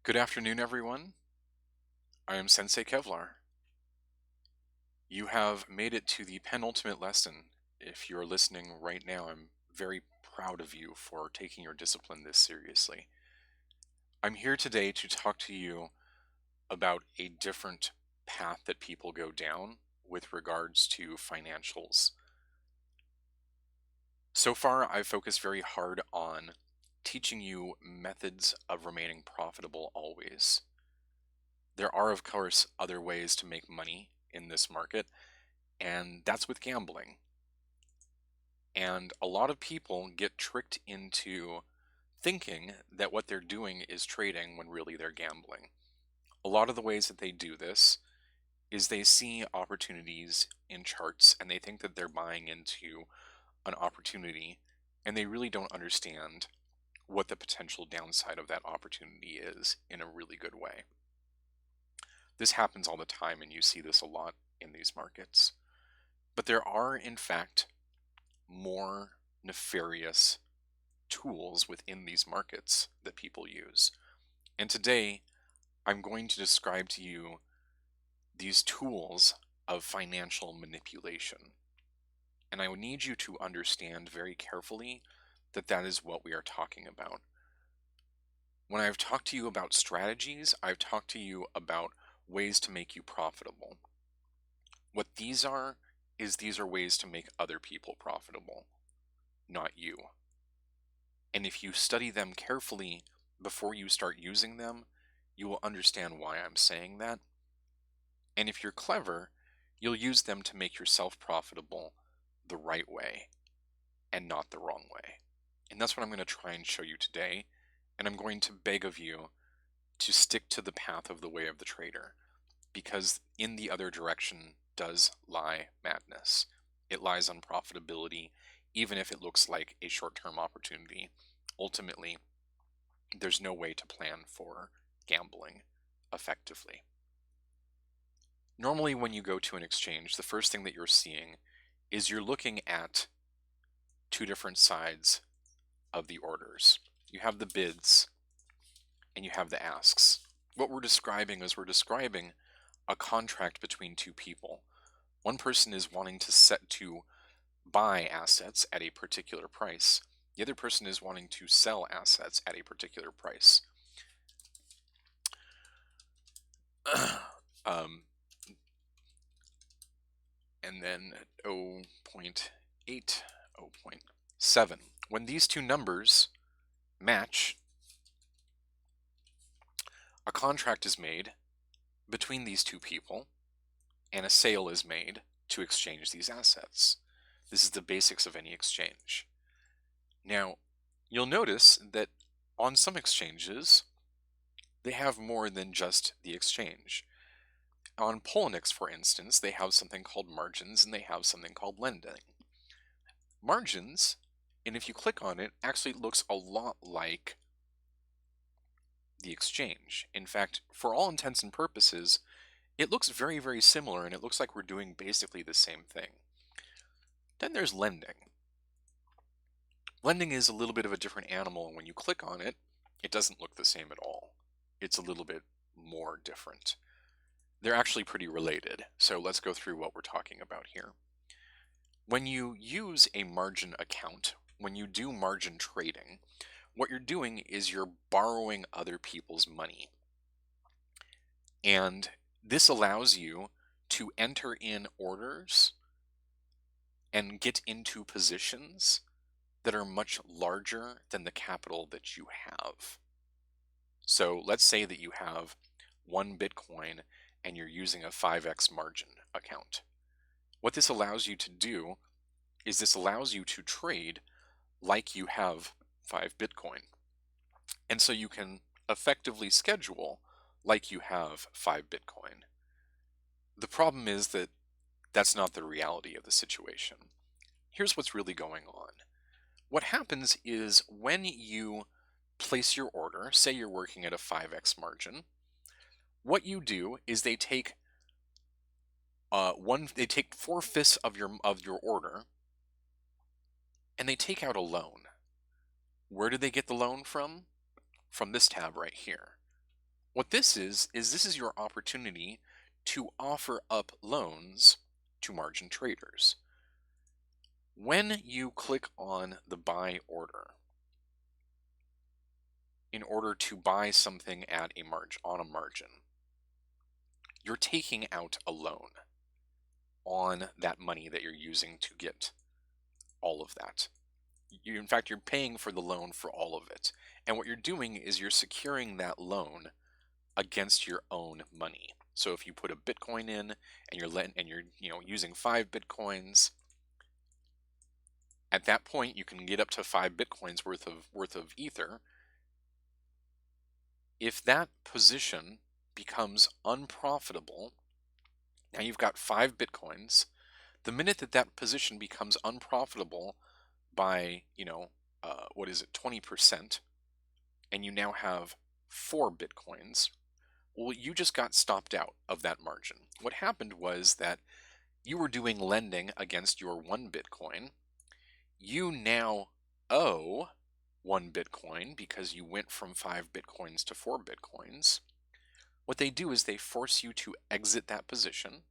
Good afternoon, everyone. I am Sensei Kevlar. You have made it to the penultimate lesson. If you're listening right now, I'm very proud of you for taking your discipline this seriously. I'm here today to talk to you about a different path that people go down with regards to financials. So far, I've focused very hard on teaching you methods of remaining profitable always. There are, of course, other ways to make money in this market, and that's with gambling. And a lot of people get tricked into thinking that what they're doing is trading when really they're gambling. A lot of the ways that they do this is they see opportunities in charts and they think that they're buying into an opportunity, and they really don't understand what the potential downside of that opportunity is in a really good way. This happens all the time, and you see this a lot in these markets. But there are, in fact, more nefarious tools within these markets that people use. And today, I'm going to describe to you these tools of financial manipulation. And I need you to understand very carefully that that is what we are talking about. When I've talked to you about strategies, I've talked to you about ways to make you profitable. What these are is these are ways to make other people profitable, not you. And if you study them carefully before you start using them, you will understand why I'm saying that. And if you're clever, you'll use them to make yourself profitable the right way and not the wrong way. And that's what I'm going to try and show you today. And I'm going to beg of you to stick to the path of the way of the trader, because in the other direction does lie madness. It lies on profitability, even if it looks like a short-term opportunity. Ultimately, there's no way to plan for gambling effectively. Normally, when you go to an exchange, the first thing that you're seeing is you're looking at two different sides of the orders. You have the bids and you have the asks. What we're describing is we're describing a contract between two people. One person is wanting to buy assets at a particular price. The other person is wanting to sell assets at a particular price. And then 0.8, 0.7. When these two numbers match, a contract is made between these two people, and a sale is made to exchange these assets. This is the basics of any exchange. Now, you'll notice that on some exchanges, they have more than just the exchange. On Poloniex, for instance, they have something called margins and they have something called lending. Margins, and if you click on it, actually looks a lot like the exchange. In fact, for all intents and purposes, it looks very, very similar, and it looks like we're doing basically the same thing. Then there's lending. Lending is a little bit of a different animal, and when you click on it, it doesn't look the same at all. It's a little bit more different. They're actually pretty related, so let's go through what we're talking about here. When you use a margin account, when you do margin trading, what you're doing is you're borrowing other people's money. And this allows you to enter in orders and get into positions that are much larger than the capital that you have. So let's say that you have 1 Bitcoin and you're using a 5x margin account. What this allows you to do is this allows you to trade like you have 5 Bitcoin. And so you can effectively schedule like you have 5 Bitcoin. The problem is that that's not the reality of the situation. Here's what's really going on. What happens is when you place your order, say you're working at a 5x margin, what you do is they take 4/5 of your order, and they take out a loan. Where do they get the loan from? From this tab right here. What this is your opportunity to offer up loans to margin traders. When you click on the buy order in order to buy something at a margin on a margin, you're taking out a loan on that money that you're using to get all of that. In fact, you're paying for the loan for all of it. And what you're doing is you're securing that loan against your own money. So if you put a Bitcoin in and you're using 5 Bitcoins, at that point you can get up to 5 Bitcoins worth of ether. If that position becomes unprofitable, now you've got 5 Bitcoins. The minute that that position becomes unprofitable by, 20%, and you now have 4 Bitcoins, well, you just got stopped out of that margin. What happened was that you were doing lending against your 1 Bitcoin. You now owe 1 Bitcoin because you went from 5 Bitcoins to 4 Bitcoins. What they do is they force you to exit that position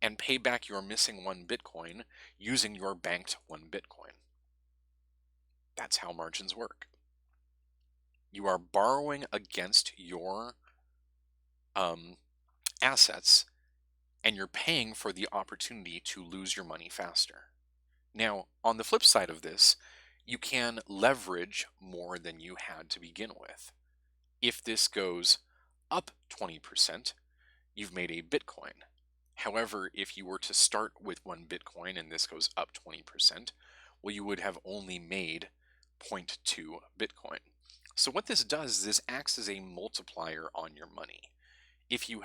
and pay back your missing 1 Bitcoin using your banked 1 Bitcoin. That's how margins work. You are borrowing against your assets, and you're paying for the opportunity to lose your money faster. Now, on the flip side of this, you can leverage more than you had to begin with. If this goes up 20%, you've made a Bitcoin. However, if you were to start with 1 Bitcoin and this goes up 20%, well, you would have only made 0.2 Bitcoin. So what this does is this acts as a multiplier on your money. If you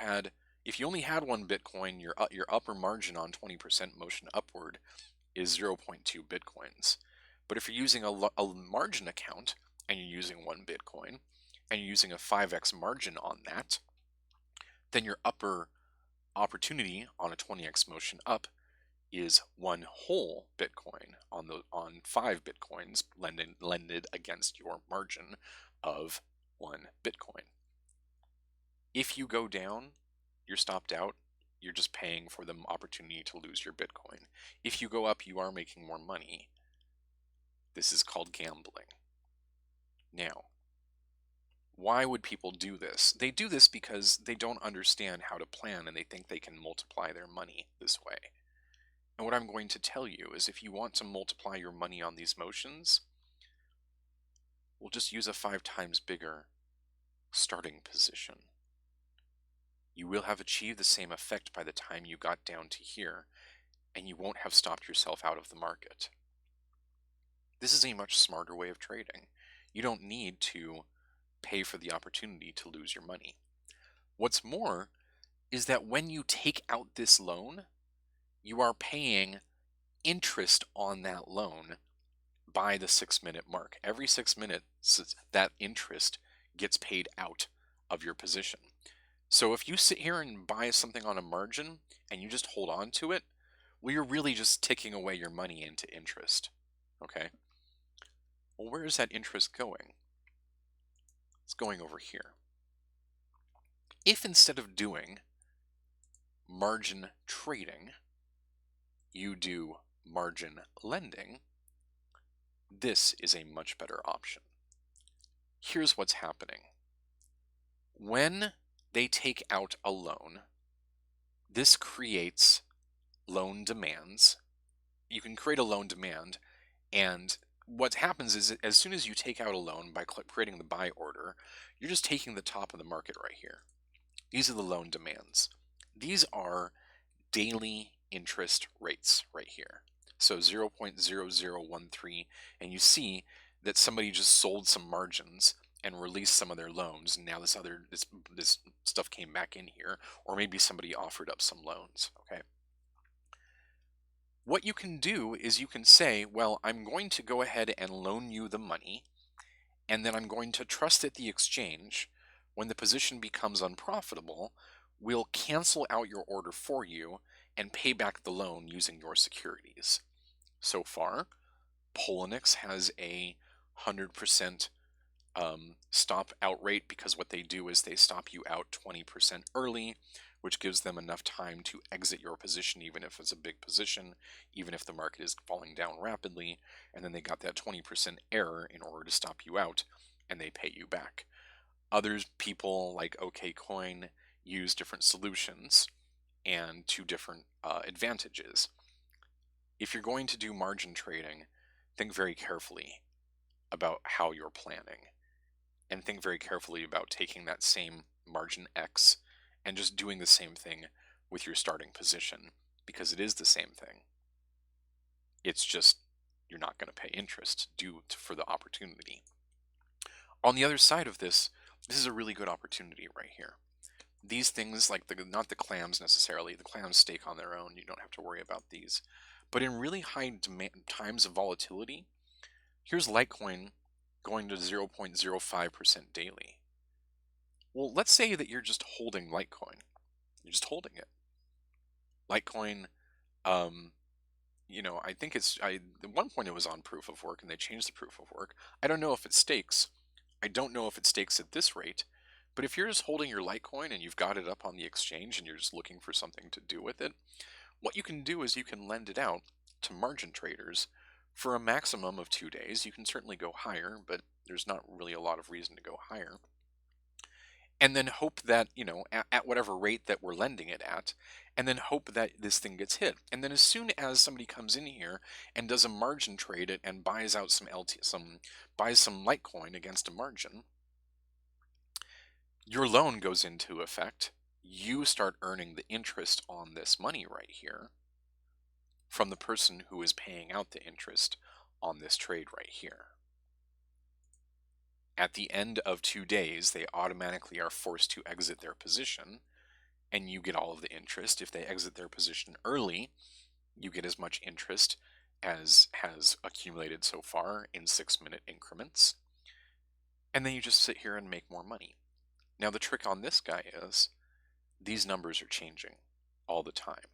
only had 1 Bitcoin, your upper margin on 20% motion upward is 0.2 Bitcoins. But if you're using a margin account and you're using 1 Bitcoin and you're using a 5x margin on that, then your upper opportunity on a 20x motion up is 1 whole Bitcoin on 5 Bitcoins lended against your margin of 1 Bitcoin. If you go down, you're stopped out. You're just paying for the opportunity to lose your Bitcoin. If you go up, you are making more money. This is called gambling. Now, why would people do this? They do this because they don't understand how to plan and they think they can multiply their money this way. And what I'm going to tell you is if you want to multiply your money on these motions, we'll just use a 5 times bigger starting position. You will have achieved the same effect by the time you got down to here, and you won't have stopped yourself out of the market. This is a much smarter way of trading. You don't need to pay for the opportunity to lose your money. What's more is that when you take out this loan, you are paying interest on that loan by the 6-minute mark. Every 6 minutes, that interest gets paid out of your position. So if you sit here and buy something on a margin and you just hold on to it, well, you're really just ticking away your money into interest. Okay? Well, where is that interest going? It's going over here. If instead of doing margin trading, you do margin lending, this is a much better option. Here's what's happening. When they take out a loan, this creates loan demands. You can create a loan demand, and what happens is as soon as you take out a loan by creating the buy order, you're just taking the top of the market right here. These are the loan demands. These are daily interest rates right here. So 0.0013, and you see that somebody just sold some margins and released some of their loans, and now this stuff came back in here, or maybe somebody offered up some loans. Okay. What you can do is you can say, well, I'm going to go ahead and loan you the money, and then I'm going to trust that the exchange, when the position becomes unprofitable, will cancel out your order for you and pay back the loan using your securities. So far, Poloniex has a 100% stop out rate, because what they do is they stop you out 20% early, which gives them enough time to exit your position, even if it's a big position, even if the market is falling down rapidly, and then they got that 20% error in order to stop you out, and they pay you back. Other people like OKCoin use different solutions and two different advantages. If you're going to do margin trading, think very carefully about how you're planning, and think very carefully about taking that same margin X and just doing the same thing with your starting position, because it is the same thing. It's just you're not going to pay interest for the opportunity. On the other side of this is a really good opportunity right here. These things, like not the clams necessarily, the clams stake on their own, you don't have to worry about these. But in really high times of volatility, here's Litecoin going to 0.05% daily. Well, let's say that you're just holding Litecoin. You're just holding it. Litecoin, I think at one point it was on proof of work and they changed the proof of work. I don't know if it stakes. I don't know if it stakes at this rate. But if you're just holding your Litecoin and you've got it up on the exchange and you're just looking for something to do with it, what you can do is you can lend it out to margin traders for a maximum of 2 days. You can certainly go higher, but there's not really a lot of reason to go higher. And then hope that, at whatever rate that we're lending it at, and then hope that this thing gets hit. And then as soon as somebody comes in here and does a margin trade and buys out buys some Litecoin against a margin, your loan goes into effect. You start earning the interest on this money right here from the person who is paying out the interest on this trade right here. At the end of 2 days, they automatically are forced to exit their position, and you get all of the interest. If they exit their position early, you get as much interest as has accumulated so far in 6-minute increments. And then you just sit here and make more money. Now, the trick on this guy is these numbers are changing all the time.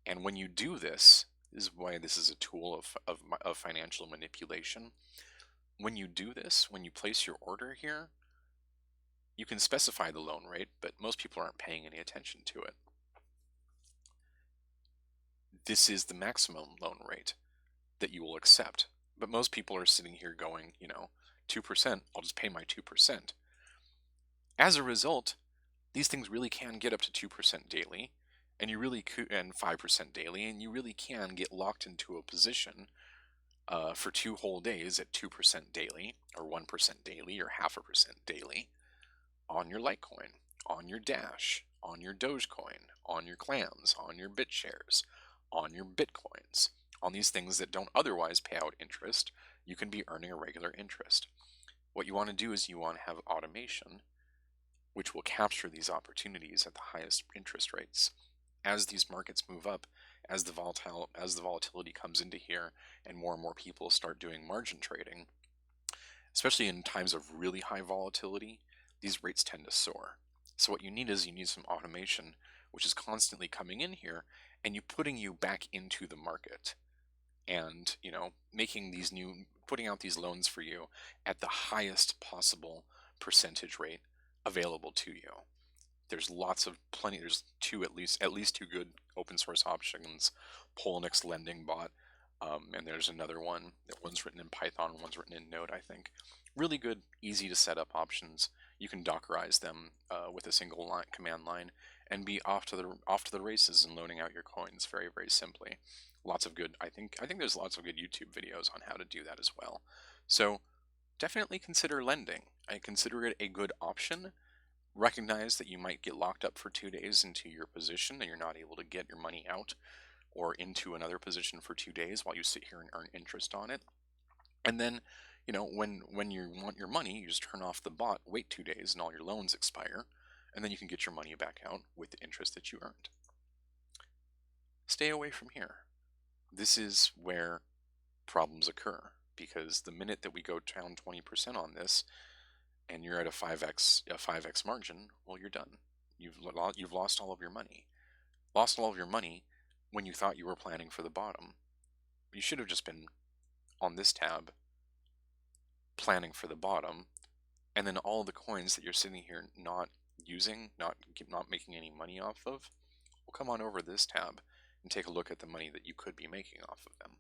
And when you do this is why this is a tool of financial manipulation. When you do this, when you place your order here, you can specify the loan rate, but most people aren't paying any attention to it. This is the maximum loan rate that you will accept. But most people are sitting here going, 2%, I'll just pay my 2%. As a result, these things really can get up to 2% daily, and 5% daily, and you really can get locked into a position for 2 whole days at 2% daily, or 1% daily, or 0.5% daily on your Litecoin, on your Dash, on your Dogecoin, on your clams, on your BitShares, on your Bitcoins, on these things that don't otherwise pay out interest. You can be earning a regular interest. What you want to do is you want to have automation which will capture these opportunities at the highest interest rates. As these markets move up, as the volatility comes into here, and more people start doing margin trading, especially in times of really high volatility, these rates tend to soar. So what you need is some automation, which is constantly coming in here and putting you back into the market, and putting out these loans for you at the highest possible percentage rate available to you. There's there's at least two good open source options, Polnix Lending Bot, and there's another one. One's written in Python, one's written in Node, I think. Really good, easy to set up options. You can Dockerize them with a single command line and be off to the races and loaning out your coins very, very simply. I think there's lots of good YouTube videos on how to do that as well. So definitely consider lending. I consider it a good option. Recognize that you might get locked up for 2 days into your position and you're not able to get your money out or into another position for 2 days while you sit here and earn interest on it. And then, when you want your money, you just turn off the bot, wait 2 days, and all your loans expire, and then you can get your money back out with the interest that you earned. Stay away from here. This is where problems occur, because the minute that we go down 20% on this, and you're at a 5x margin, well, you're done. You've lost all of your money. Lost all of your money when you thought you were planning for the bottom. You should have just been on this tab planning for the bottom, and then all the coins that you're sitting here not using, not making any money off of, will come on over this tab and take a look at the money that you could be making off of them.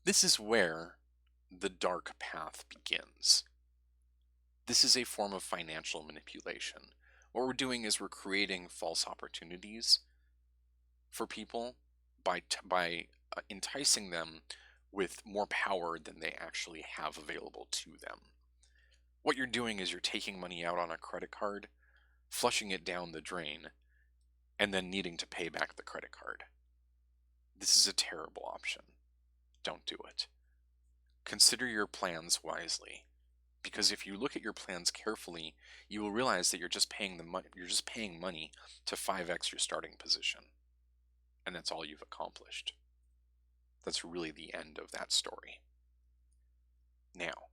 This is where the dark path begins. This is a form of financial manipulation. What we're doing is we're creating false opportunities for people by enticing them with more power than they actually have available to them. What you're doing is you're taking money out on a credit card, flushing it down the drain, and then needing to pay back the credit card. This is a terrible option. Don't do it. Consider your plans wisely, because if you look at your plans carefully, you will realize that you're just paying money to 5x your starting position, and that's all you've accomplished. That's really the end of that story. Now,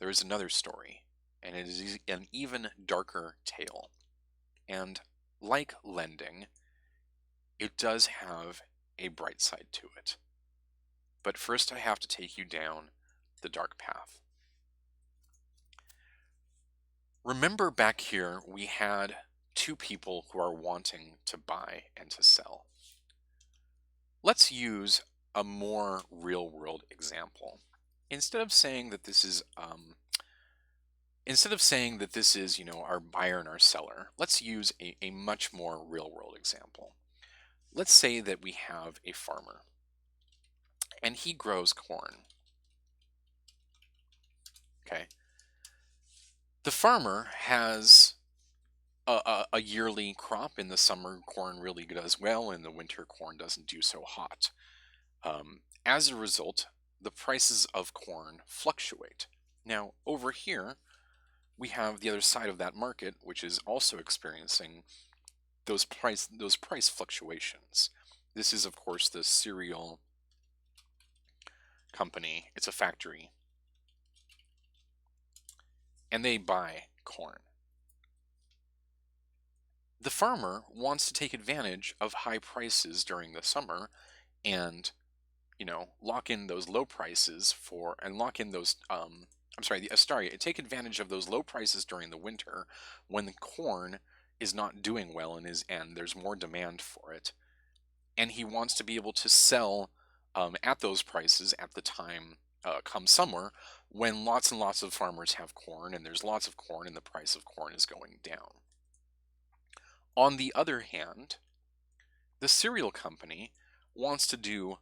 there is another story, and it is an even darker tale. And like lending, it does have a bright side to it. But first I have to take you down the dark path. Remember back here we had two people who are wanting to buy and to sell. Let's use a more real-world example. Instead of saying that this is our buyer and our seller, let's use a much more real-world example. Let's say that we have a farmer, and he grows corn. Okay. The farmer has a yearly crop. In the summer, corn really does well. In the winter, corn doesn't do so hot. As a result, the prices of corn fluctuate. Now, over here, we have the other side of that market, which is also experiencing those price fluctuations. This is, of course, the cereal company. It's a factory, and they buy corn. The farmer wants to take advantage of high prices during the summer and, lock in those low prices take advantage of those low prices during the winter when the corn is not doing well and there's more demand for it. And he wants to be able to sell at those prices at the time come summer, when lots and lots of farmers have corn and there's lots of corn and the price of corn is going down. On the other hand, the cereal company wants to do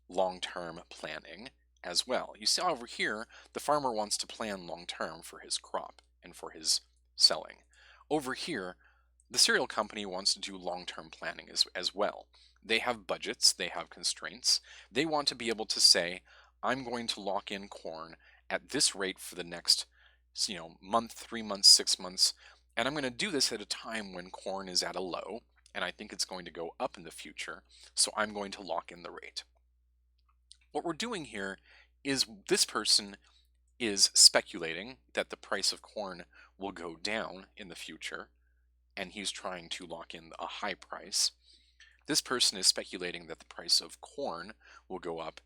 long-term planning as well. You see over here, the farmer wants to plan long-term for his crop and for his selling. Over here, the cereal company wants to do long-term planning as well. They have budgets, they have constraints. They want to be able to say, I'm going to lock in corn at this rate for the next month, 3 months, 6 months, and I'm going to do this at a time when corn is at a low, and I think it's going to go up in the future, so I'm going to lock in the rate. What we're doing here is this person is speculating that the price of corn will go down in the future, and he's trying to lock in a high price. This person is speculating that the price of corn will go up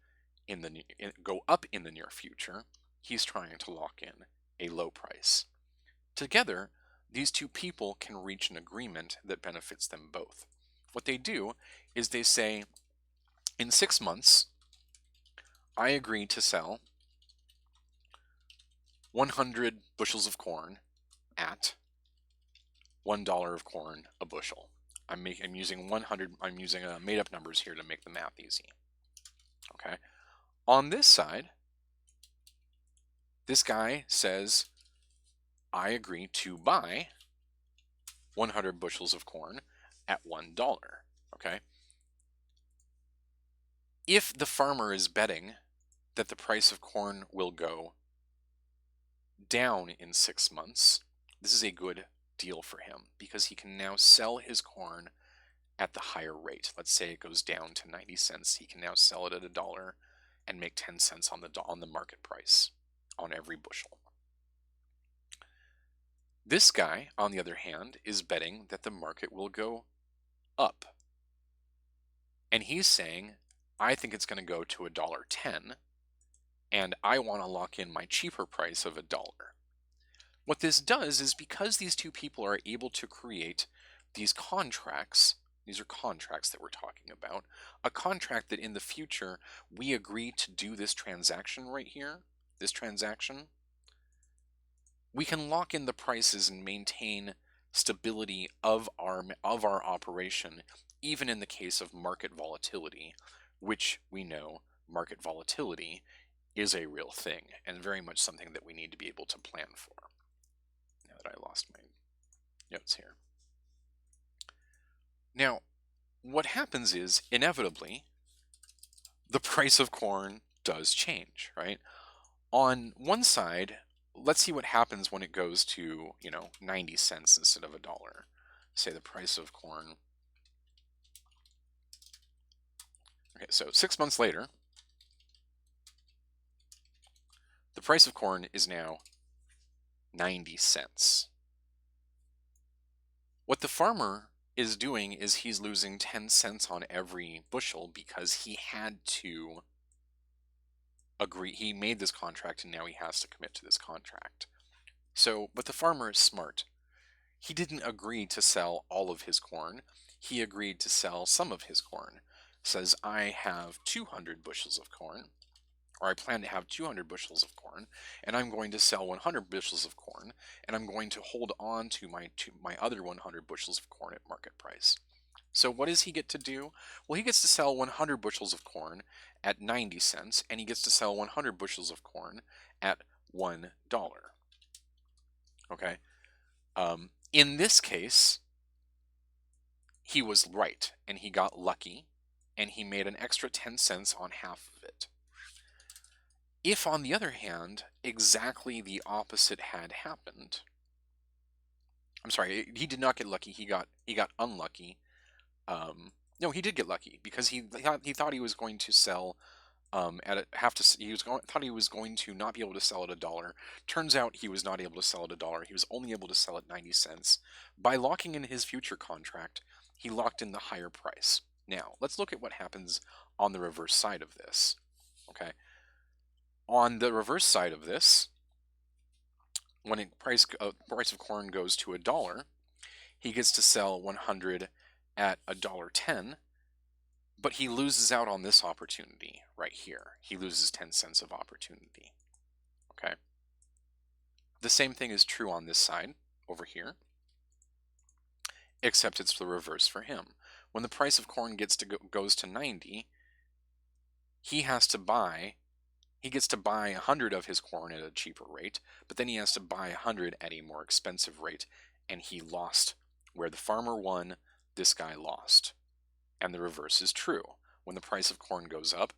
in the near future. He's trying to lock in a low price. Together, these two people can reach an agreement that benefits them both. What they do is they say, in 6 months, I agree to sell 100 bushels of corn at $1 of corn a bushel. I'm using made up numbers here to make the math easy. Okay. On this side, this guy says, I agree to buy 100 bushels of corn at $1. Okay. If the farmer is betting that the price of corn will go down in 6 months, this is a good deal for him because he can now sell his corn at the higher rate. Let's say it goes down to 90 cents. He can now sell it at $1 and make 10 cents on the market price on every bushel. This guy, on the other hand, is betting that the market will go up. And he's saying, I think it's going to go to $1.10, and I want to lock in my cheaper price of $1. What this does is, because these two people are able to create these contracts, these are contracts that we're talking about, a contract that in the future we agree to do this transaction right here, this transaction, we can lock in the prices and maintain stability of our operation, even in the case of market volatility, which we know market volatility is a real thing and very much something that we need to be able to plan for. Now that I lost my notes here. Now, what happens is, inevitably, the price of corn does change, right? On one side, let's see what happens when it goes to, 90 cents instead of $1. Say the price of corn. Okay, so 6 months later, the price of corn is now 90 cents. What the farmer is doing is he's losing 10 cents on every bushel because he had to agree. He made this contract and now he has to commit to this contract. But the farmer is smart. He didn't agree to sell all of his corn. He agreed to sell some of his corn. Says, I have 200 bushels of corn, or I plan to have 200 bushels of corn, and I'm going to sell 100 bushels of corn, and I'm going to hold on to my other 100 bushels of corn at market price. So what does he get to do? Well, he gets to sell 100 bushels of corn at 90 cents, and he gets to sell 100 bushels of corn at $1. Okay? In this case, he was right, and he got lucky, and he made an extra 10 cents on half of it. If, on the other hand, exactly the opposite had happened, I'm sorry, he did not get lucky. He got unlucky. No, he did get lucky because he thought he was going to sell thought he was going to not be able to sell at $1. Turns out he was not able to sell at $1. He was only able to sell at 90 cents. By locking in his future contract, he locked in the higher price. Now, let's look at what happens on the reverse side of this. Okay. On the reverse side of this, when the price of corn goes to $1, he gets to sell 100 at $1.10. But he loses out on this opportunity right here. He loses 10 cents of opportunity. Okay. The same thing is true on this side over here, except it's the reverse for him. When the price of corn goes to 90, he gets to buy 100 of his corn at a cheaper rate, but then he has to buy 100 at a more expensive rate, and he lost. Where the farmer won, this guy lost. And the reverse is true. When the price of corn goes up,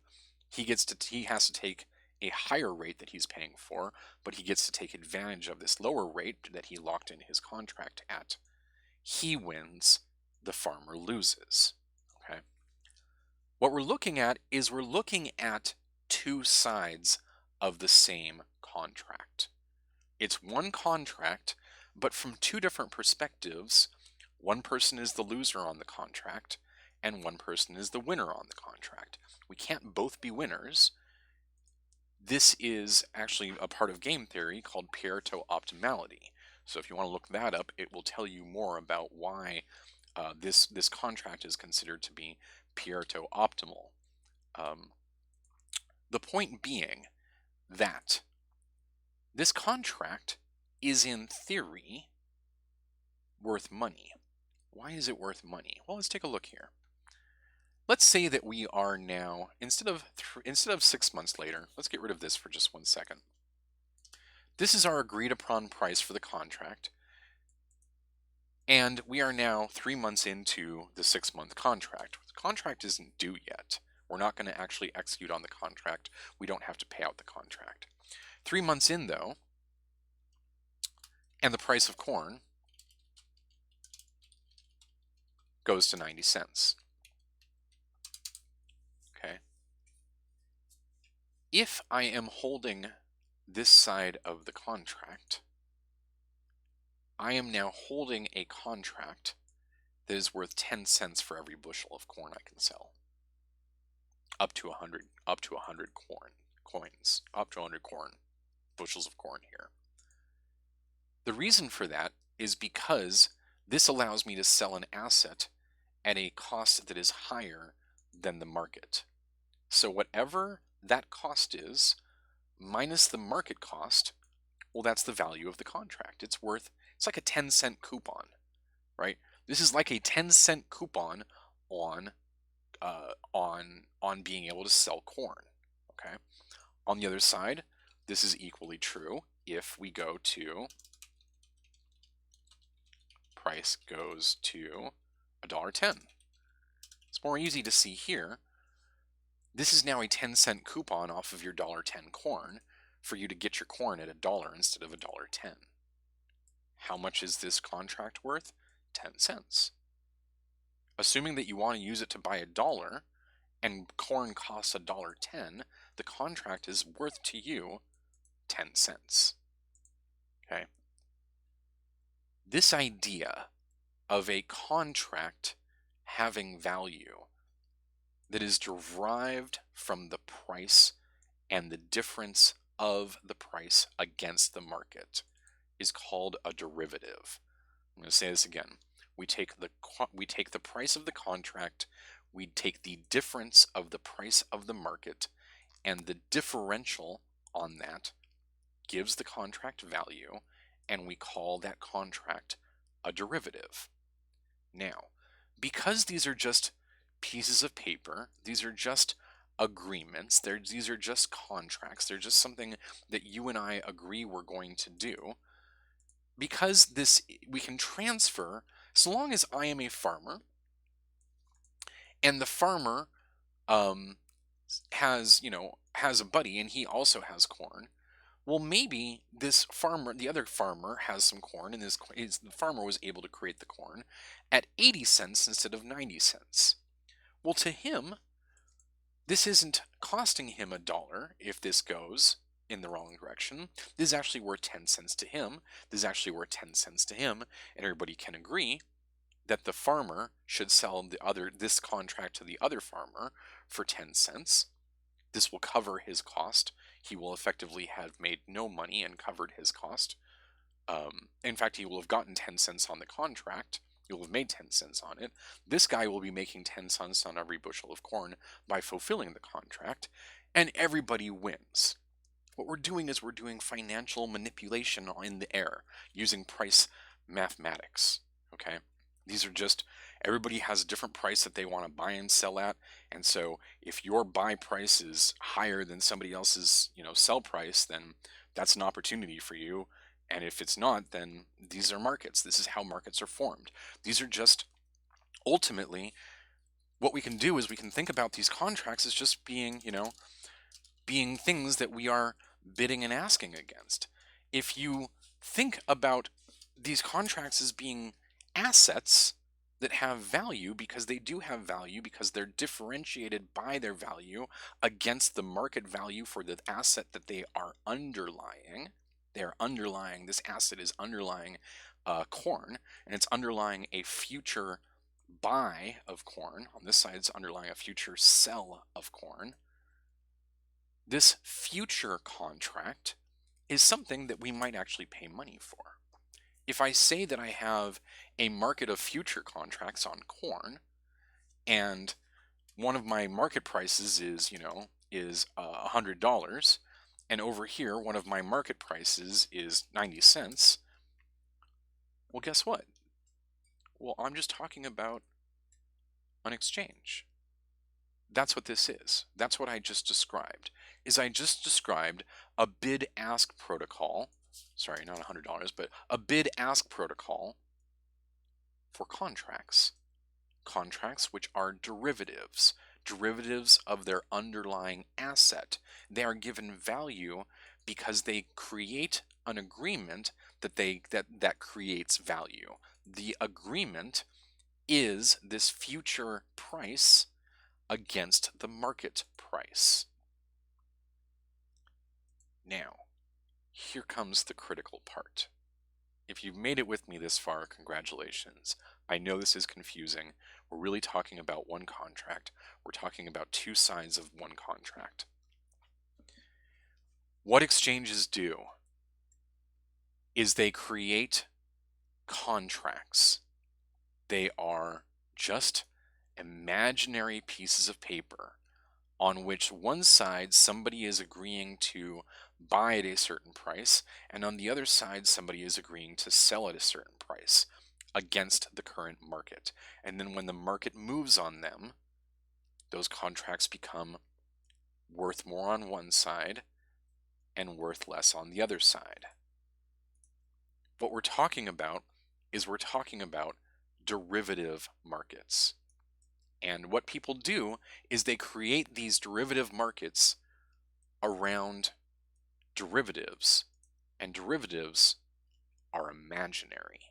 he has to take a higher rate that he's paying for, but he gets to take advantage of this lower rate that he locked in his contract at. He wins, the farmer loses. Okay. What we're looking at is two sides of the same contract. It's one contract, but from two different perspectives. One person is the loser on the contract, and one person is the winner on the contract. We can't both be winners. This is actually a part of game theory called Pareto optimality. So if you want to look that up, it will tell you more about why this contract is considered to be Pareto optimal. The point being that this contract is, in theory, worth money. Why is it worth money? Well, let's take a look here. Let's say that we are now, instead of 6 months later, let's get rid of this for just 1 second. This is our agreed upon price for the contract, and we are now 3 months into the 6-month contract. The contract isn't due yet. We're not going to actually execute on the contract. We don't have to pay out the contract. 3 months in, though, and the price of corn goes to 90 cents. Okay. If I am holding this side of the contract, I am now holding a contract that is worth 10 cents for every bushel of corn I can sell. Up to 100 coins, up to 100 bushels of corn here. The reason for that is because this allows me to sell an asset at a cost that is higher than the market. So whatever that cost is, minus the market cost, well, that's the value of the contract. It's like a 10-cent coupon, right? This is like a 10-cent coupon on being able to sell corn, okay? On the other side, this is equally true if we go to price goes to $1.10. It's more easy to see here. This is now a 10-cent coupon off of your $1.10 corn for you to get your corn at $1 instead of $1.10. How much is this contract worth? 10 cents. Assuming that you want to use it to buy $1 and corn costs $1.10, the contract is worth to you 10 cents. Okay? This idea of a contract having value that is derived from the price and the difference of the price against the market is called a derivative. I'm going to say this again. We take the price of the contract, we take the difference of the price of the market, and the differential on that gives the contract value, and we call that contract a derivative. Now, because these are just pieces of paper, these are just agreements, these are just contracts, they're just something that you and I agree we're going to do, because we can transfer, so long as I am a farmer, and the farmer has a buddy and he also has corn. Well, maybe this farmer, the other farmer, has some corn, and the farmer was able to create the corn at 80 cents instead of 90 cents. Well, to him, this isn't costing him $1 if this goes in the wrong direction. This is actually worth 10 cents to him. This is actually worth 10 cents to him, and everybody can agree that the farmer should sell this contract to the other farmer for 10 cents. This will cover his cost. He will effectively have made no money and covered his cost. In fact, he will have gotten 10 cents on the contract. He will have made 10 cents on it. This guy will be making 10 cents on every bushel of corn by fulfilling the contract, and everybody wins. What we're doing is we're doing financial manipulation in the air using price mathematics, okay? These are just, everybody has a different price that they want to buy and sell at, and so if your buy price is higher than somebody else's, sell price, then that's an opportunity for you. And if it's not, then these are markets. This is how markets are formed. These are just, ultimately, what we can do is we can think about these contracts as just being, being things that we are bidding and asking against. If you think about these contracts as being assets that have value, because they do have value, because they're differentiated by their value against the market value for the asset that they are underlying. This asset is underlying corn, and it's underlying a future buy of corn. On this side, it's underlying a future sell of corn. This future contract is something that we might actually pay money for. If I say that I have a market of future contracts on corn, and one of my market prices is $100, and over here one of my market prices is 90 cents, well, guess what? Well, I'm just talking about an exchange. That's what this is. That's what I just described. I just described a bid-ask protocol. Sorry, not $100, but a bid-ask protocol for contracts. Contracts which are derivatives of their underlying asset. They are given value because they create an agreement that creates value. The agreement is this future price against the market price. Now, here comes the critical part. If you've made it with me this far, congratulations. I know this is confusing. We're really talking about one contract. We're talking about two sides of one contract. What exchanges do is they create contracts. They are just imaginary pieces of paper on which one side somebody is agreeing to buy at a certain price, and on the other side somebody is agreeing to sell at a certain price against the current market. And then when the market moves on them, those contracts become worth more on one side and worth less on the other side. What we're talking about is we're talking about derivative markets. And what people do is they create these derivative markets around derivatives, and derivatives are imaginary.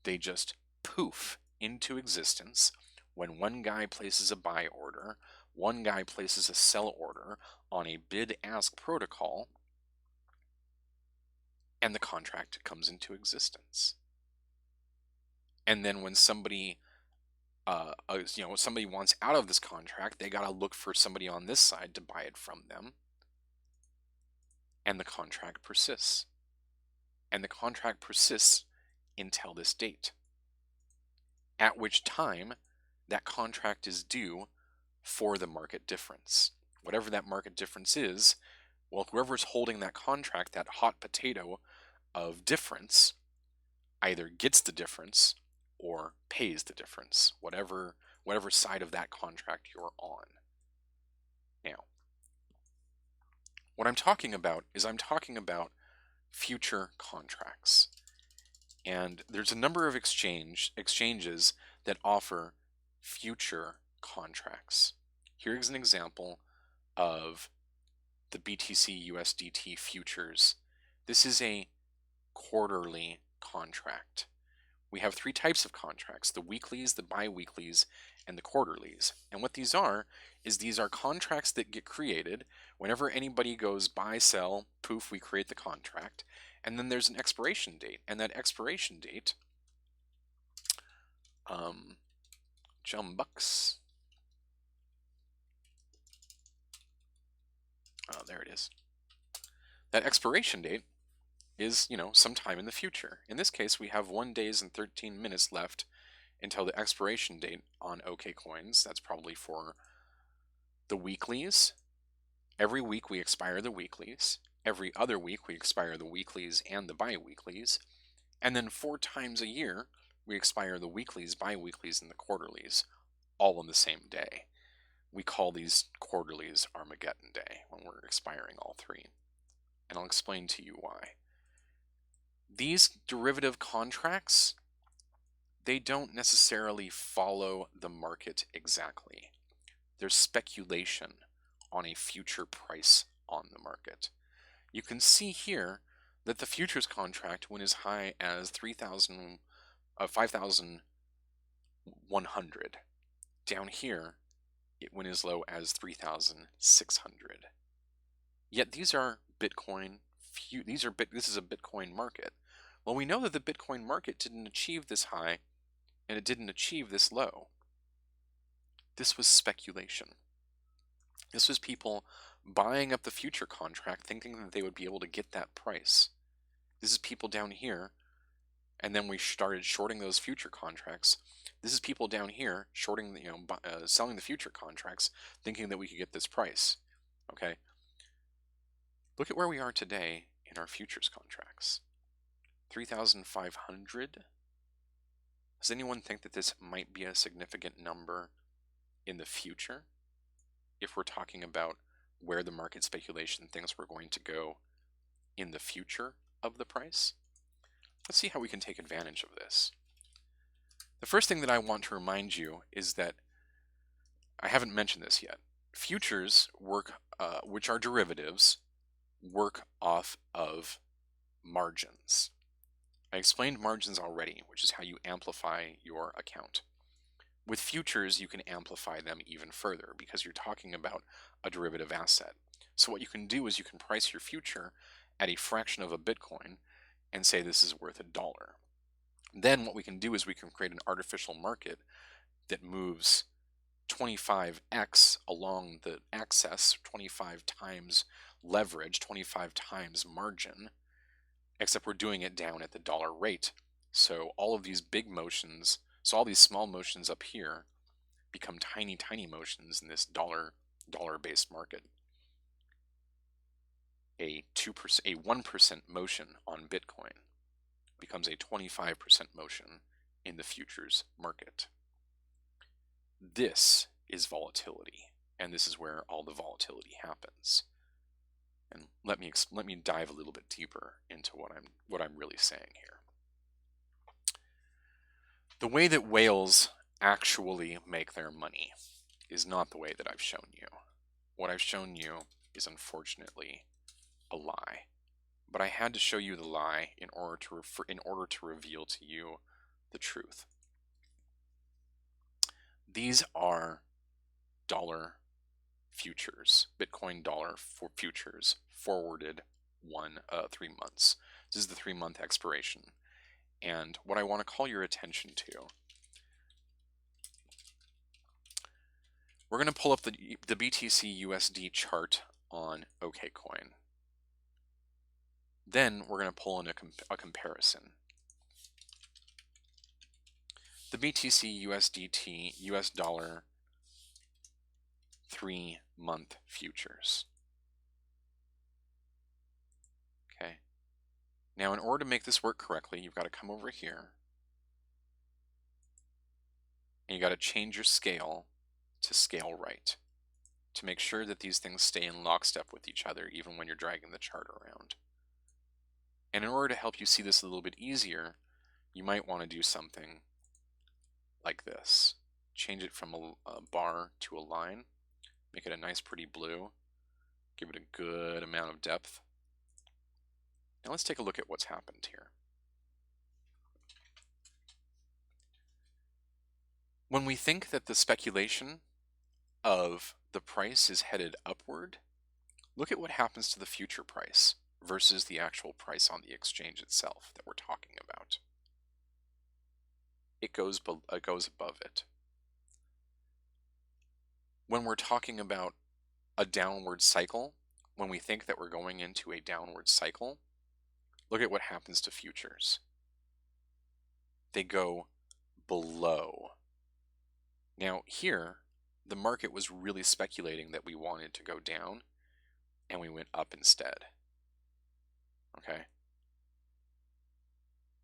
They just poof into existence when one guy places a buy order, one guy places a sell order on a bid-ask protocol, and the contract comes into existence. And then when somebody somebody wants out of this contract, they got to look for somebody on this side to buy it from them, and the contract persists. And the contract persists until this date, at which time that contract is due for the market difference. Whatever that market difference is, well, whoever's holding that contract, that hot potato of difference, either gets the difference or pays the difference, whatever side of that contract you're on. Now, what I'm talking about is I'm talking about future contracts. And there's a number of exchanges that offer future contracts. Here's an example of the BTC USDT futures. This is a quarterly contract. We have three types of contracts: the weeklies, the bi-weeklies, and the quarterlies. And what these are is these are contracts that get created whenever anybody goes buy, sell, poof, we create the contract. And then there's an expiration date, and that expiration date, Jumbucks. Oh, there it is. That expiration date is, sometime in the future. In this case, we have 1 day and 13 minutes left until the expiration date on OKCoins. That's probably for the weeklies. Every week we expire the weeklies. Every other week we expire the weeklies and the bi-weeklies. And then 4 times a year we expire the weeklies, bi-weeklies, and the quarterlies, all on the same day. We call these quarterlies Armageddon Day when we're expiring all 3. And I'll explain to you why. These derivative contracts, they don't necessarily follow the market exactly. There's speculation on a future price on the market. You can see here that the futures contract went as high as 5,100. Down here, it went as low as 3,600. Yet these are Bitcoin. This is a Bitcoin market. Well, we know that the Bitcoin market didn't achieve this high, and it didn't achieve this low. This was speculation. This was people buying up the future contract thinking that they would be able to get that price. This is people down here, and then we started shorting those future contracts. This is people down here shorting, selling the future contracts thinking that we could get this price. Okay? Look at where we are today in our futures contracts. 3,500. Does anyone think that this might be a significant number in the future, if we're talking about where the market speculation thinks we're going to go in the future of the price? Let's see how we can take advantage of this. The first thing that I want to remind you is that I haven't mentioned this yet. Futures work, which are derivatives, work off of margins. I explained margins already, which is how you amplify your account. With futures, you can amplify them even further because you're talking about a derivative asset. So what you can do is you can price your future at a fraction of a Bitcoin and say this is worth $1. Then what we can do is we can create an artificial market that moves 25x along the axis, 25 times leverage, 25 times margin, except we're doing it down at the dollar rate. So all of these big motions, so all these small motions up here become tiny, tiny motions in this dollar-based market. A 1% motion on Bitcoin becomes a 25% motion in the futures market. This is volatility, and this is where all the volatility happens. And let me dive a little bit deeper into what I'm really saying here. The way that whales actually make their money is not the way that I've shown you. What I've shown you is unfortunately a lie. But I had to show you the lie in order to reveal to you the truth. These are dollar futures, Bitcoin dollar for futures, forwarded 3 months. This is the 3-month expiration. And what I want to call your attention to, we're going to pull up the BTC USD chart on OKCoin. Then we're going to pull in a comparison. The BTC USDT US dollar 3-month futures. Okay. Now, in order to make this work correctly, you've got to come over here and you got to change your scale to scale right to make sure that these things stay in lockstep with each other even when you're dragging the chart around. And in order to help you see this a little bit easier, you might want to do something like this. Change it from a bar to a line. Make it a nice pretty blue. Give it a good amount of depth. Now let's take a look at what's happened here. When we think that the speculation of the price is headed upward, look at what happens to the future price versus the actual price on the exchange itself that we're talking about. It goes above it. When we're talking about a downward cycle, when we think that we're going into a downward cycle, look at what happens to futures. They go below. Now here, the market was really speculating that we wanted to go down, and we went up instead. Okay?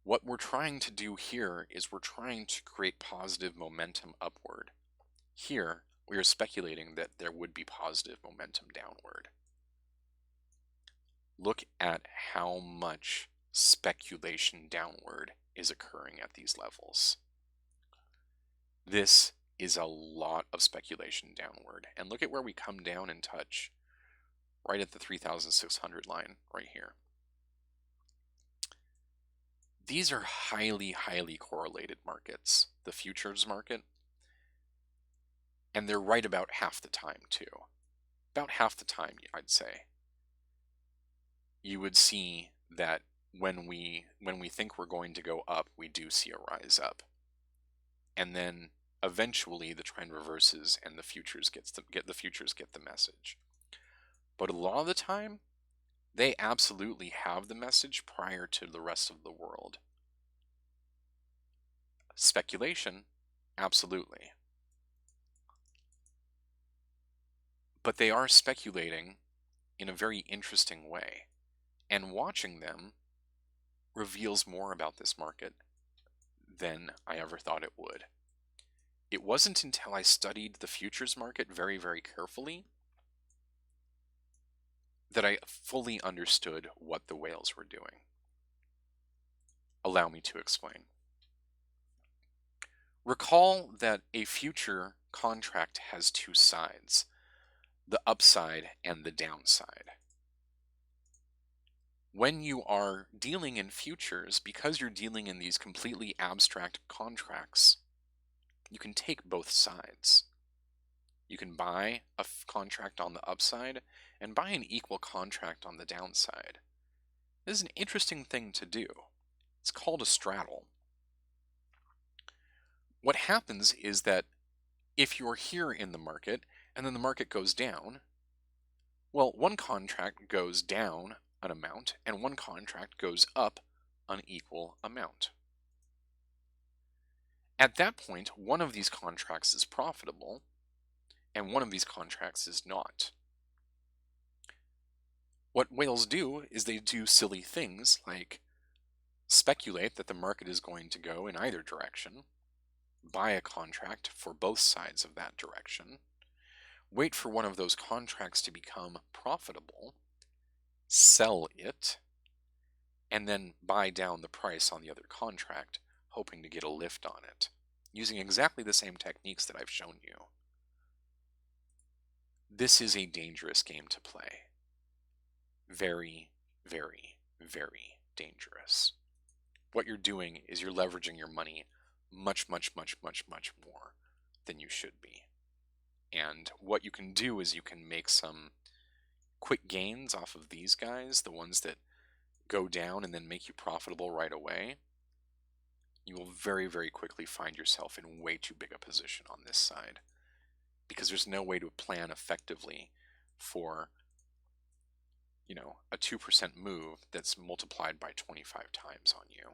What we're trying to do here is we're trying to create positive momentum upward. Here, we are speculating that there would be positive momentum downward. Look at how much speculation downward is occurring at these levels. This is a lot of speculation downward. And look at where we come down and touch, right at the 3,600 line right here. These are highly, highly correlated markets, the futures market. And they're right about half the time too. About half the time, I'd say. You would see that when we think we're going to go up, we do see a rise up. And then eventually the trend reverses and the futures get the message. But a lot of the time, they absolutely have the message prior to the rest of the world. Speculation, absolutely. But they are speculating in a very interesting way. And watching them reveals more about this market than I ever thought it would. It wasn't until I studied the futures market very, very carefully that I fully understood what the whales were doing. Allow me to explain. Recall that a future contract has two sides, the upside and the downside. When you are dealing in futures, because you're dealing in these completely abstract contracts, you can take both sides. You can buy a contract on the upside and buy an equal contract on the downside. This is an interesting thing to do. It's called a straddle. What happens is that If you're here in the market and then the market goes down, well, one contract goes down an amount and one contract goes up an equal amount. At that point, one of these contracts is profitable and one of these contracts is not. What whales do is they do silly things like speculate that the market is going to go in either direction, buy a contract for both sides of that direction, wait for one of those contracts to become profitable, sell it, and then buy down the price on the other contract, hoping to get a lift on it, using exactly the same techniques that I've shown you. This is a dangerous game to play. Very, very, very dangerous. What you're doing is you're leveraging your money much, much, much, much, much more than you should be. And what you can do is you can make some quick gains off of these guys, the ones that go down and then make you profitable right away. You will very, very quickly find yourself in way too big a position on this side, because there's no way to plan effectively for, a 2% move that's multiplied by 25 times on you.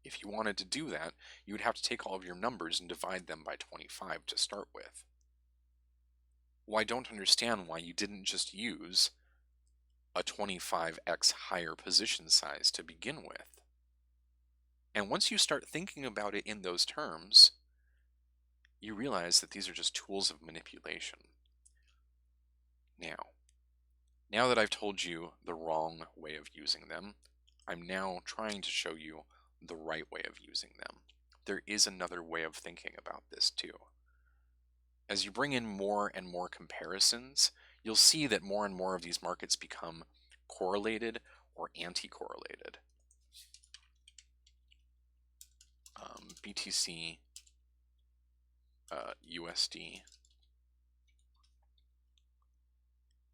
If you wanted to do that, you would have to take all of your numbers and divide them by 25 to start with. Well, I don't understand why you didn't just use a 25x higher position size to begin with. And once you start thinking about it in those terms, you realize that these are just tools of manipulation. Now that I've told you the wrong way of using them, I'm now trying to show you the right way of using them. There is another way of thinking about this too. As you bring in more and more comparisons, you'll see that more and more of these markets become correlated or anti-correlated. BTC, USD.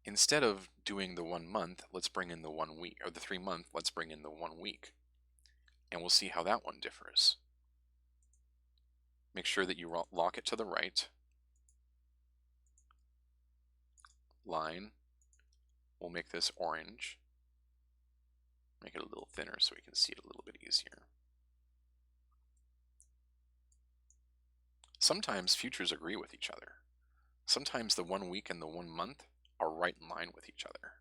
Instead of doing the 1 month, let's bring in the 1 week, or the 3 month, let's bring in the 1 week. And we'll see how that one differs. Make sure that you lock it to the right. Line. We'll make this orange. Make it a little thinner so we can see it a little bit easier. Sometimes futures agree with each other. Sometimes the 1 week and the 1 month are right in line with each other.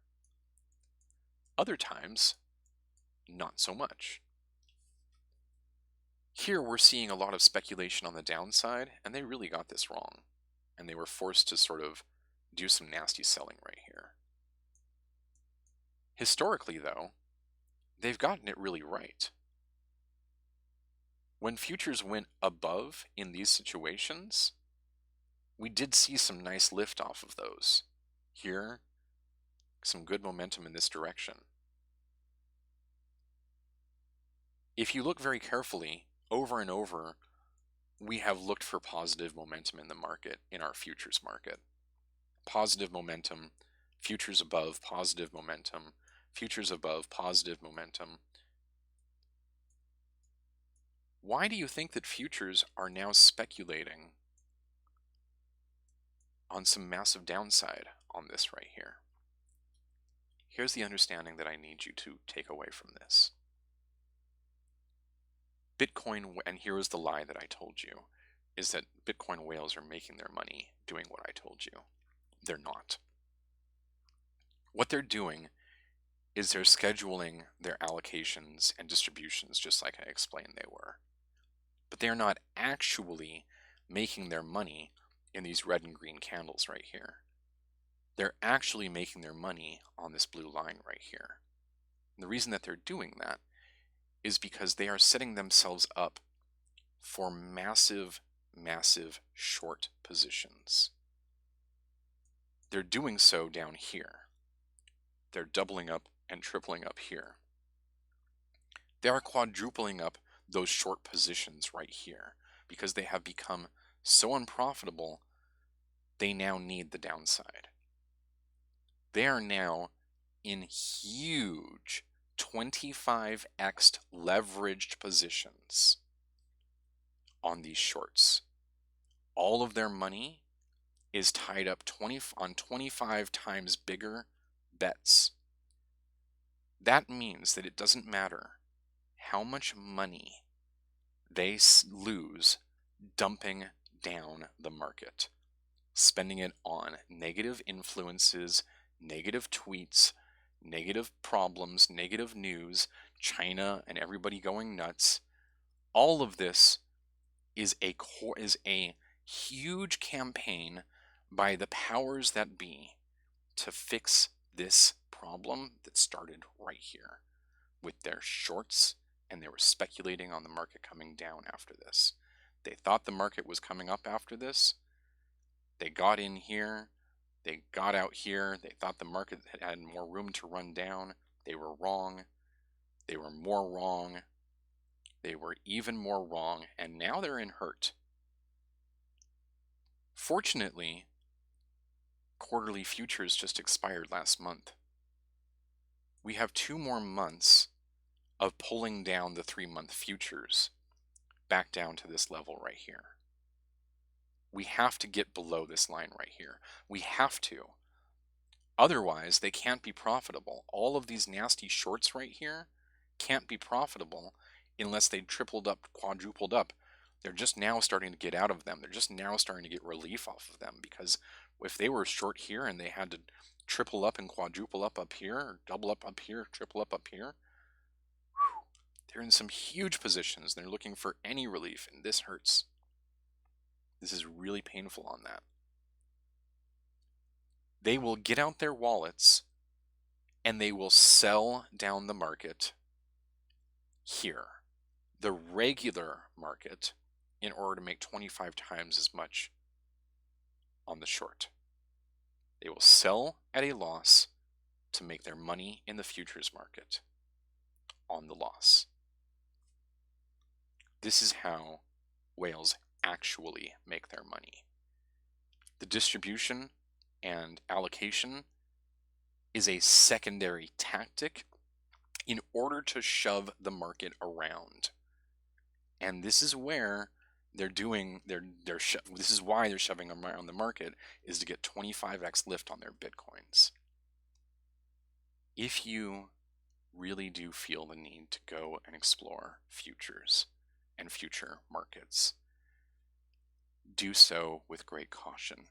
Other times, not so much. Here we're seeing a lot of speculation on the downside, and they really got this wrong. And they were forced to sort of do some nasty selling right here. Historically, though, they've gotten it really right. When futures went above in these situations, we did see some nice lift off of those. Here, some good momentum in this direction. If you look very carefully, over and over, we have looked for positive momentum in the market, in our futures market. Positive momentum, futures above, positive momentum, futures above, positive momentum. Why do you think that futures are now speculating on some massive downside on this right here? Here's the understanding that I need you to take away from this. Bitcoin, and here is the lie that I told you, is that Bitcoin whales are making their money doing what I told you. They're not. What they're doing is they're scheduling their allocations and distributions just like I explained they were. But they're not actually making their money in these red and green candles right here. They're actually making their money on this blue line right here. And the reason that they're doing that is because they are setting themselves up for massive, massive short positions. They're doing so down here. They're doubling up and tripling up here. They are quadrupling up those short positions right here because they have become so unprofitable, they now need the downside. They are now in huge 25x leveraged positions on these shorts. All of their money is tied up on 25 times bigger bets. That means that it doesn't matter how much money they lose dumping down the market, spending it on negative influences, negative tweets, negative problems, negative news, China and everybody going nuts. All of this is a huge campaign by the powers that be to fix this problem that started right here with their shorts, and they were speculating on the market coming down after this. They thought the market was coming up after this. They got in here, they got out here, they thought the market had more room to run down. They were wrong. They were more wrong. They were even more wrong, and now they're in hurt. Fortunately, quarterly futures just expired last month. We have 2 more months of pulling down the 3-month futures back down to this level right here. We have to get below this line right here. We have to. Otherwise, they can't be profitable. All of these nasty shorts right here can't be profitable unless they tripled up, quadrupled up. They're just now starting to get out of them. They're just now starting to get relief off of them, because if they were short here and they had to triple up and quadruple up here, or double up here, triple up here, they're in some huge positions. They're looking for any relief, and this hurts. This is really painful on that. They will get out their wallets and they will sell down the market here, the regular market, in order to make 25 times as much on the short. They will sell at a loss to make their money in the futures market on the loss. This is how whales actually make their money. The distribution and allocation is a secondary tactic in order to shove the market around. And this is where this is why they're shoving them around the market, is to get 25x lift on their bitcoins. If you really do feel the need to go and explore futures and future markets, do so with great caution.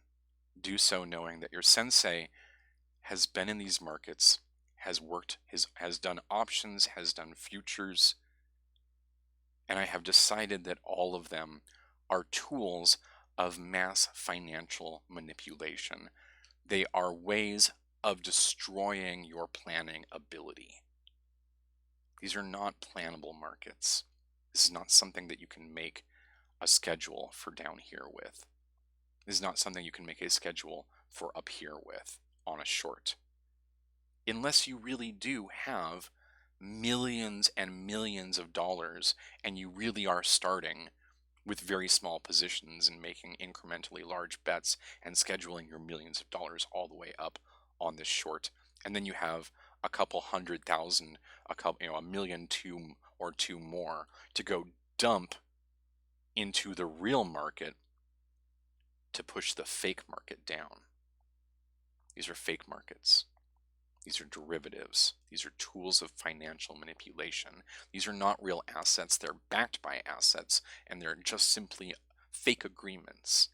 Do so knowing that your sensei has been in these markets, has done options, has done futures, and I have decided that all of them are tools of mass financial manipulation. They are ways of destroying your planning ability. These are not plannable markets. This is not something that you can make a schedule for down here with. This is not something you can make a schedule for up here with on a short. Unless you really do have millions and millions of dollars and you really are starting with very small positions and making incrementally large bets and scheduling your millions of dollars all the way up on this short. And then you have a couple 100,000, a million, or two more to go dump into the real market to push the fake market down. These are fake markets. These are derivatives. These are tools of financial manipulation. These are not real assets. They're backed by assets, and they're just simply fake agreements.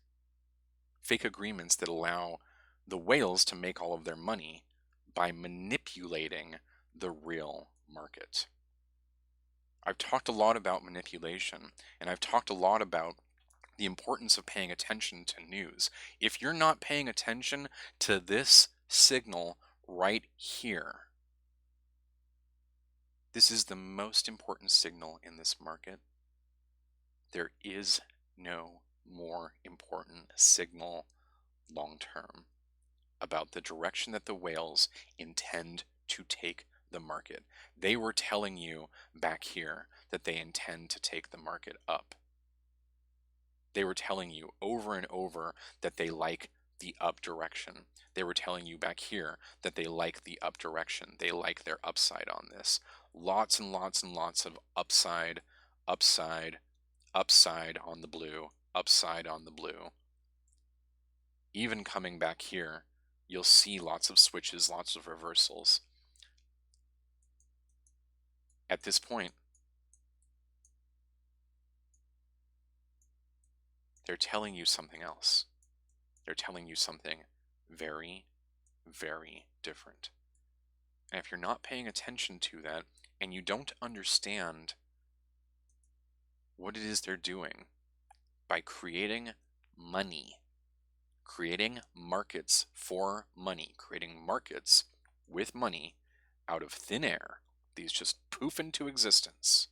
Fake agreements that allow the whales to make all of their money by manipulating the real market. I've talked a lot about manipulation, and I've talked a lot about the importance of paying attention to news. If you're not paying attention to this signal right here, this is the most important signal in this market. There is no more important signal long term about the direction that the whales intend to take the market. They were telling you back here that they intend to take the market up. They were telling you over and over that they like the up direction. They were telling you back here that they like the up direction. They like their upside on this. Lots and lots and lots of upside, upside, upside on the blue, upside on the blue. Even coming back here, you'll see lots of switches, lots of reversals. At this point, they're telling you something else. They're telling you something very, very different. And if you're not paying attention to that and you don't understand what it is they're doing by creating money, creating markets for money, creating markets with money out of thin air, these just poof into existence,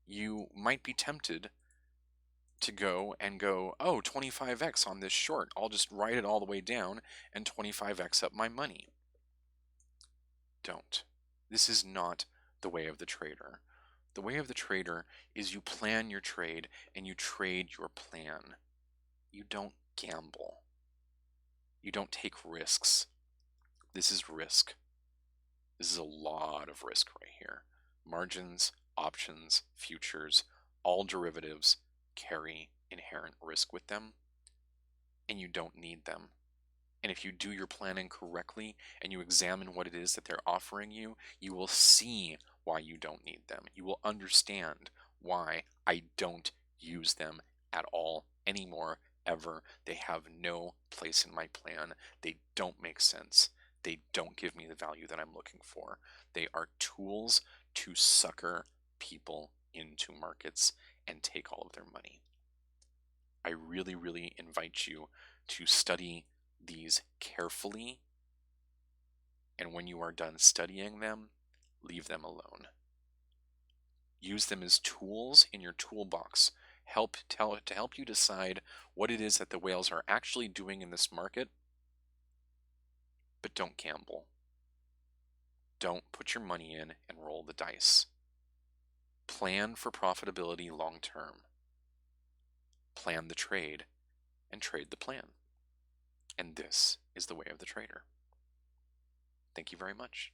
you might be tempted to go, oh, 25x on this short. I'll just write it all the way down and 25x up my money. Don't. This is not the way of the trader. The way of the trader is you plan your trade and you trade your plan. You don't gamble. You don't take risks. This is risk. This is a lot of risk right here. Margins, options, futures, all derivatives carry inherent risk with them, and you don't need them. And if you do your planning correctly and you examine what it is that they're offering you, you will see why you don't need them. You will understand why I don't use them at all anymore, ever. They have no place in my plan. They don't make sense. They don't give me the value that I'm looking for. They are tools to sucker people into markets and take all of their money. I really, really invite you to study these carefully, and when you are done studying them, leave them alone. Use them as tools in your toolbox. To help you decide what it is that the whales are actually doing in this market, but don't gamble. Don't put your money in and roll the dice. Plan for profitability long term. Plan the trade and trade the plan. And this is the way of the trader. Thank you very much.